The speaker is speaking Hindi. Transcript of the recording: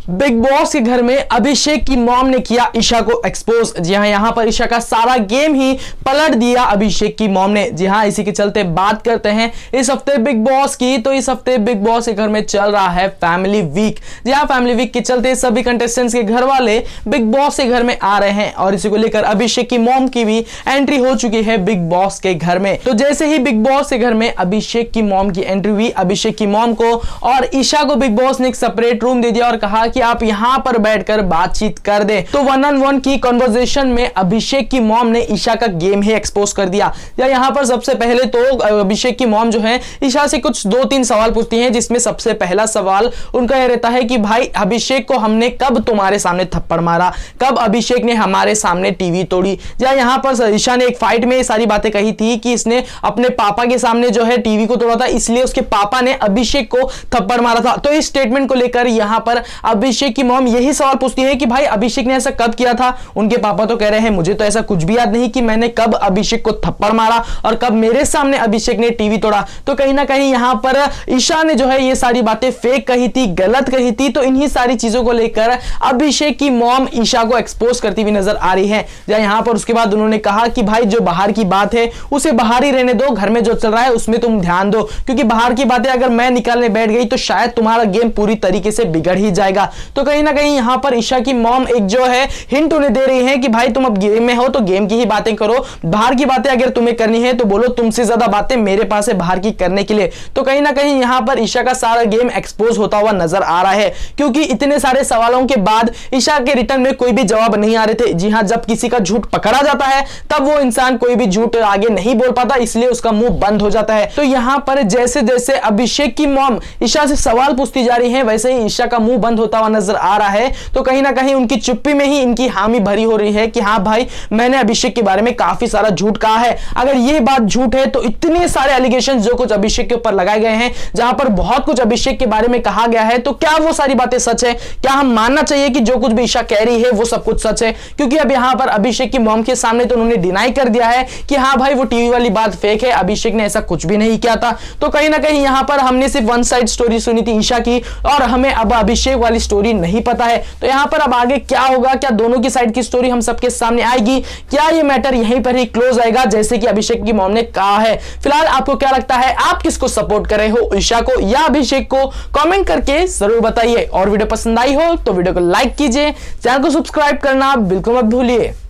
बिग बॉस के घर में अभिषेक की मॉम ने किया ईशा को एक्सपोज। जी हाँ, यहां पर ईशा का सारा गेम ही पलट दिया अभिषेक की मॉम ने। जी हाँ, इसी के चलते बात करते हैं इस हफ्ते बिग बॉस की। तो इस हफ्ते बिग बॉस के घर में चल रहा है फैमिली वीक। जी हाँ, फैमिली वीक के चलते सभी कंटेस्टेंट्स के घर वाले बिग बॉस के घर में आ रहे हैं और इसी को लेकर अभिषेक की मॉम की भी एंट्री हो चुकी है बिग बॉस के घर में। तो जैसे ही बिग बॉस के घर में अभिषेक की मॉम की एंट्री हुई, अभिषेक की मॉम को और ईशा को बिग बॉस ने एक सेपरेट रूम दे दिया और कहा कि आप यहां पर बैठकर बातचीत कर दें। तो 1-on-1 की कन्वर्सेशन में अभिषेक की मॉम ने ईशा का गेम ही एक्सपोज कर दिया। या यहां पर सबसे पहले तो अभिषेक की मॉम जो है ईशा से कुछ 2-3 सवाल पूछती हैं, जिसमें सबसे पहला सवाल उनका यह रहता है कि भाई अभिषेक को हमने कब तुम्हारे सामने थप्पड़ मारा, कब अभिषेक ने हमारे सामने टीवी तोड़ी। या यहां पर ईशा ने एक फाइट में ये सारी बातें कही थी कि इसने अपने पापा के सामने जो है टीवी को तोड़ा था, इसलिए उसके पापा ने अभिषेक को थप्पड़ मारा था। तो इस स्टेटमेंट को लेकर यहां पर अभिषेक की मॉम यही सवाल पूछती है कि भाई अभिषेक ने ऐसा कब किया था। उनके पापा तो कह रहे हैं मुझे तो ऐसा कुछ भी याद नहीं कि मैंने कब अभिषेक को थप्पड़ मारा और कब मेरे सामने अभिषेक ने टीवी तोड़ा। तो कहीं ना कहीं यहां पर ईशा ने जो है ये सारी बातें फेक कही थी, गलत कही थी। तो इन्हीं सारी चीजों को लेकर अभिषेक की मॉम ईशा को एक्सपोज करती हुई नजर आ रही है। यहां पर उसके बाद उन्होंने कहा कि भाई जो बाहर की बात है उसे बाहर ही रहने दो, घर में जो चल रहा है उसमें तुम ध्यान दो, क्योंकि बाहर की बातें अगर मैं निकालने बैठ गई तो शायद तुम्हारा गेम पूरी तरीके से बिगड़ ही जाएगा। तो कहीं ना कहीं यहां पर ईशा की मॉम एक जो है हिंट उन्हें दे रही है कि भाई तुम अब गेम में हो तो गेम की ही बातें करो, बाहर की बातें अगर तुम्हें करनी है तो बोलो, तुमसे ज्यादा बातें मेरे पास है बाहर की करने के लिए। तो कहीं ना कहीं यहां पर ईशा का सारा गेम एक्सपोज होता हुआ नजर आ रहा है, क्योंकि इतने सारे सवालों के बाद ईशा के रिटर्न में कोई भी जवाब नहीं आ रहे थे। जी हां, जब किसी का झूठ पकड़ा जाता है तब वो इंसान कोई भी झूठ आगे नहीं बोल पाता, इसलिए उसका मुंह बंद हो जाता है। तो यहां पर जैसे जैसे अभिषेक की मॉम ईशा से सवाल पूछती जा रही है, वैसे ही ईशा का मुंह बंद होता हुआ नजर आ रहा है। तो कहीं ना कहीं उनकी चुप्पी में ही इनकी हामी भरी हो रही है कि हाँ भाई मैंने अभिषेक के बारे में काफी सारा झूठ कहा है। अगर ये बात झूठ है तो इतने सारे एलिगेशन जो कुछ अभिषेक के ऊपर लगाए गए हैं, जहां पर बहुत कुछ अभिषेक के बारे में कहा गया है, तो क्या वो सारी बातें सच है? क्या हम मानना चाहिए कि जो कुछ भी ईशा कह रही है वो सब कुछ सच है? क्योंकि अब यहां पर अभिषेक की मॉम के सामने तो उन्होंने डिनाई कर दिया है कि हाँ भाई वो टीवी वाली बात फेक है, अभिषेक ने ऐसा कुछ भी नहीं किया था। तो कहीं ना कहीं यहां पर हमने सिर्फ वन साइड स्टोरी सुनी थी ईशा की और हमें अब अभिषेक वाली स्टोरी नहीं पता है। तो यहां पर अब आगे क्या होगा, क्या दोनों की साइड की स्टोरी हम सबके सामने आएगी, क्या ये मैटर यहीं पर ही क्लोज आएगा जैसे कि अभिषेक की मॉम ने कहा है? फिलहाल आपको क्या लगता है, आप किसको सपोर्ट कर रहे हो, ईशा को या अभिषेक को? कमेंट करके जरूर बताइए। और वीडियो पसंद आई हो तो वीडियो को लाइक कीजिए, चैनल को सब्सक्राइब करना बिल्कुल मत भूलिए।